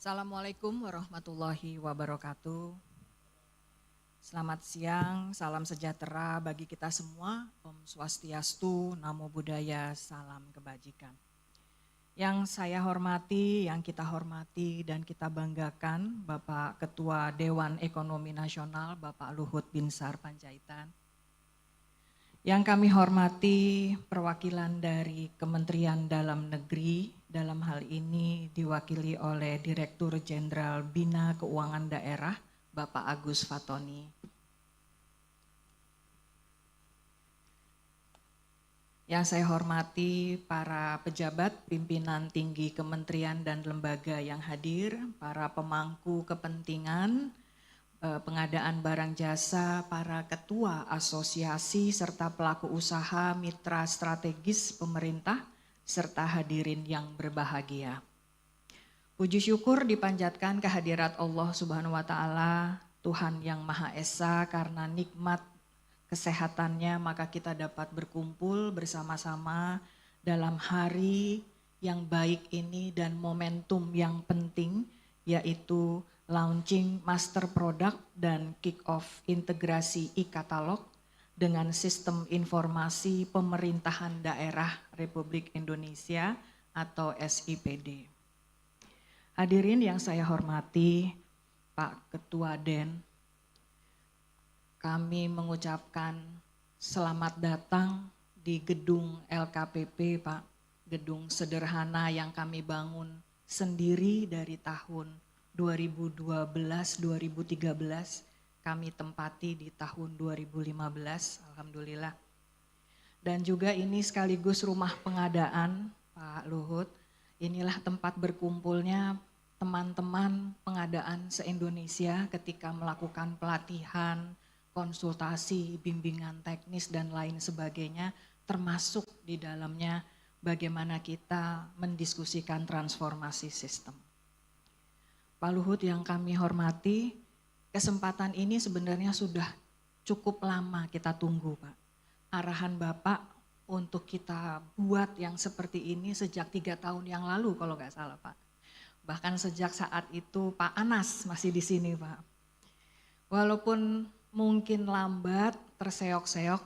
Assalamualaikum warahmatullahi wabarakatuh. Selamat siang, salam sejahtera bagi kita semua. Om Swastiastu, Namo Buddhaya, salam kebajikan. Yang saya hormati, yang kita hormati dan kita banggakan, Bapak Ketua Dewan Ekonomi Nasional, Bapak Luhut Binsar Panjaitan. Yang kami hormati perwakilan dari Kementerian Dalam Negeri, dalam hal ini diwakili oleh Direktur Jenderal Bina Keuangan Daerah, Bapak Agus Fatoni. Yang saya hormati para pejabat, pimpinan tinggi kementerian dan lembaga yang hadir, para pemangku kepentingan, pengadaan barang jasa, para ketua asosiasi serta pelaku usaha mitra strategis pemerintah, serta hadirin yang berbahagia. Puji syukur dipanjatkan kehadirat Allah Subhanahu wa Ta'ala, Tuhan yang Maha Esa, karena nikmat kesehatannya maka kita dapat berkumpul bersama-sama dalam hari yang baik ini dan momentum yang penting, yaitu launching master product dan kick-off integrasi e-katalog dengan sistem informasi pemerintahan daerah Republik Indonesia atau SIPD. Hadirin yang saya hormati, Pak Ketua Den, kami mengucapkan selamat datang di gedung LKPP, Pak. Gedung sederhana yang kami bangun sendiri dari tahun 2012-2013, kami tempati di tahun 2015, alhamdulillah. Dan juga ini sekaligus rumah pengadaan, Pak Luhut. Inilah tempat berkumpulnya teman-teman pengadaan se-Indonesia ketika melakukan pelatihan, konsultasi, bimbingan teknis dan lain sebagainya, termasuk di dalamnya bagaimana kita mendiskusikan transformasi sistem. Pak Luhut yang kami hormati, kesempatan ini sebenarnya sudah cukup lama kita tunggu, Pak. Arahan Bapak untuk kita buat yang seperti ini sejak 3 tahun yang lalu kalau nggak salah, Pak. Bahkan sejak saat itu Pak Anas masih di sini, Pak. Walaupun mungkin lambat, terseok-seok,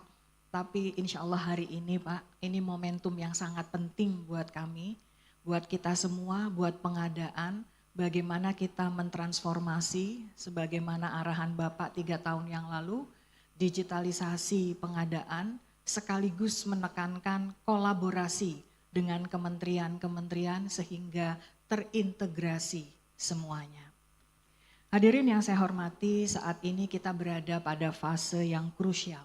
tapi insya Allah hari ini, Pak, ini momentum yang sangat penting buat kami, buat kita semua, buat pengadaan, bagaimana kita mentransformasi sebagaimana arahan Bapak 3 tahun yang lalu, digitalisasi pengadaan sekaligus menekankan kolaborasi dengan kementerian-kementerian sehingga terintegrasi semuanya. Hadirin yang saya hormati, saat ini kita berada pada fase yang krusial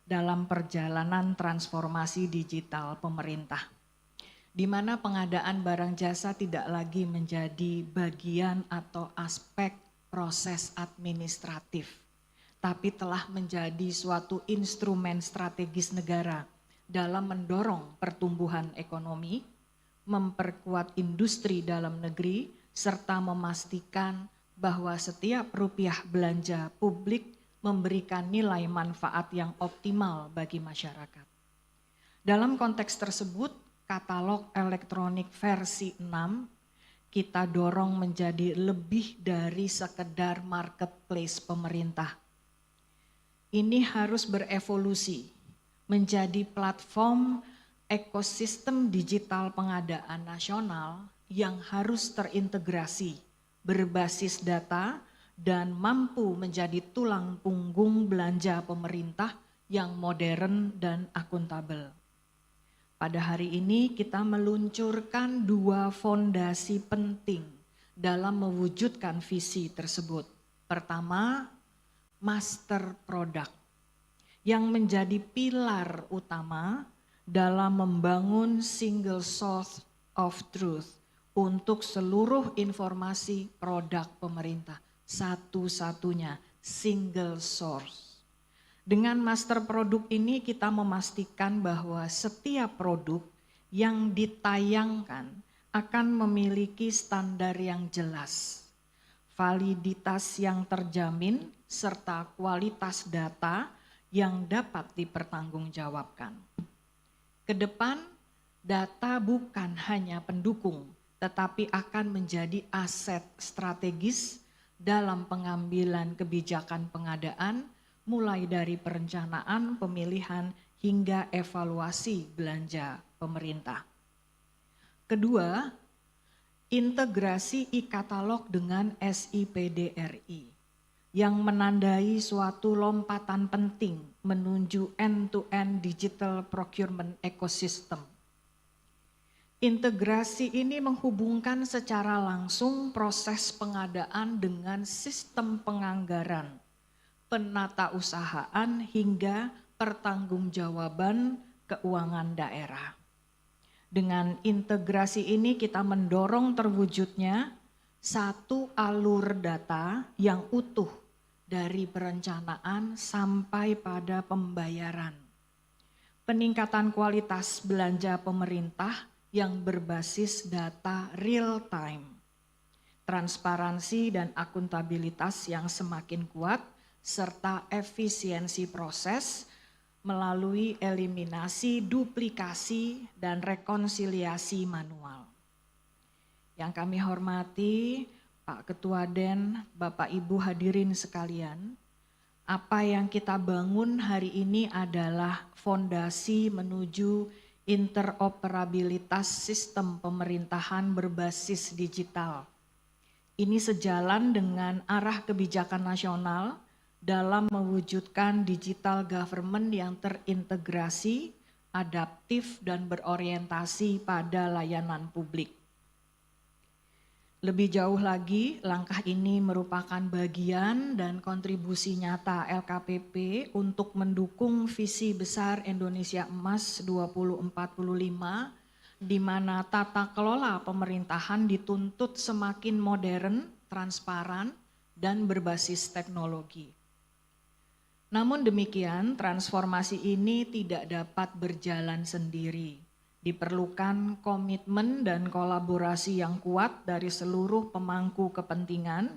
dalam perjalanan transformasi digital pemerintah, di mana pengadaan barang jasa tidak lagi menjadi bagian atau aspek proses administratif, tapi telah menjadi suatu instrumen strategis negara dalam mendorong pertumbuhan ekonomi, memperkuat industri dalam negeri, serta memastikan bahwa setiap rupiah belanja publik memberikan nilai manfaat yang optimal bagi masyarakat. Dalam konteks tersebut, katalog elektronik versi 6 kita dorong menjadi lebih dari sekedar marketplace pemerintah. Ini harus berevolusi menjadi platform ekosistem digital pengadaan nasional yang harus terintegrasi, berbasis data, dan mampu menjadi tulang punggung belanja pemerintah yang modern dan akuntabel. Pada hari ini kita meluncurkan 2 fondasi penting dalam mewujudkan visi tersebut. Pertama, master product yang menjadi pilar utama dalam membangun single source of truth untuk seluruh informasi produk pemerintah. Satu-satunya single source. Dengan master produk ini kita memastikan bahwa setiap produk yang ditayangkan akan memiliki standar yang jelas, validitas yang terjamin, serta kualitas data yang dapat dipertanggungjawabkan. Ke depan, data bukan hanya pendukung, tetapi akan menjadi aset strategis dalam pengambilan kebijakan pengadaan, mulai dari perencanaan, pemilihan, hingga evaluasi belanja pemerintah. Kedua, integrasi e-katalog dengan SIPDRI yang menandai suatu lompatan penting menuju end-to-end digital procurement ecosystem. Integrasi ini menghubungkan secara langsung proses pengadaan dengan sistem penganggaran, penatausahaan hingga pertanggungjawaban keuangan daerah. Dengan integrasi ini kita mendorong terwujudnya satu alur data yang utuh dari perencanaan sampai pada pembayaran. Peningkatan kualitas belanja pemerintah yang berbasis data real time, transparansi dan akuntabilitas yang semakin kuat, serta efisiensi proses melalui eliminasi duplikasi dan rekonsiliasi manual. Yang kami hormati Pak Ketua Den, Bapak Ibu hadirin sekalian, apa yang kita bangun hari ini adalah fondasi menuju interoperabilitas sistem pemerintahan berbasis digital. Ini sejalan dengan arah kebijakan nasional dalam mewujudkan digital government yang terintegrasi, adaptif, dan berorientasi pada layanan publik. Lebih jauh lagi, langkah ini merupakan bagian dan kontribusi nyata LKPP untuk mendukung visi besar Indonesia Emas 2045, di mana tata kelola pemerintahan dituntut semakin modern, transparan, dan berbasis teknologi. Namun demikian, transformasi ini tidak dapat berjalan sendiri. Diperlukan komitmen dan kolaborasi yang kuat dari seluruh pemangku kepentingan,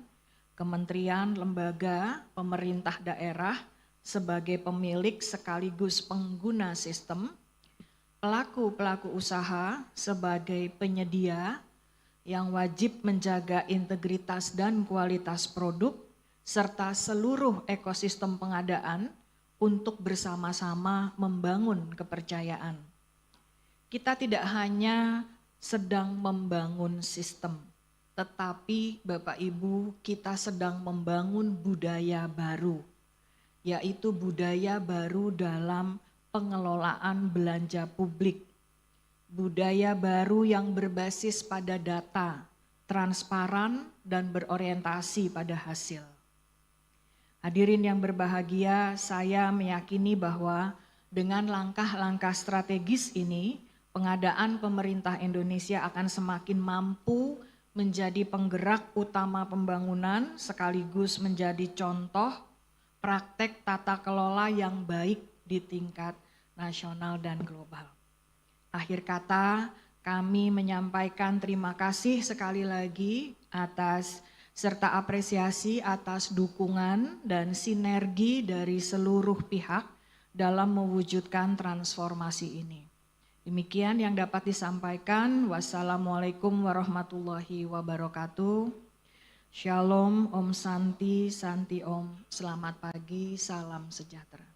kementerian, lembaga, pemerintah daerah sebagai pemilik sekaligus pengguna sistem, pelaku-pelaku usaha sebagai penyedia yang wajib menjaga integritas dan kualitas produk, serta seluruh ekosistem pengadaan untuk bersama-sama membangun kepercayaan. Kita tidak hanya sedang membangun sistem, tetapi Bapak Ibu kita sedang membangun budaya baru, yaitu budaya baru dalam pengelolaan belanja publik. Budaya baru yang berbasis pada data, transparan dan berorientasi pada hasil. Hadirin yang berbahagia, saya meyakini bahwa dengan langkah-langkah strategis ini, pengadaan pemerintah Indonesia akan semakin mampu menjadi penggerak utama pembangunan sekaligus menjadi contoh praktek tata kelola yang baik di tingkat nasional dan global. Akhir kata, kami menyampaikan terima kasih sekali lagi atas serta apresiasi atas dukungan dan sinergi dari seluruh pihak dalam mewujudkan transformasi ini. Demikian yang dapat disampaikan. Wassalamualaikum warahmatullahi wabarakatuh. Shalom, Om Santi, Santi Om. Selamat pagi, salam sejahtera.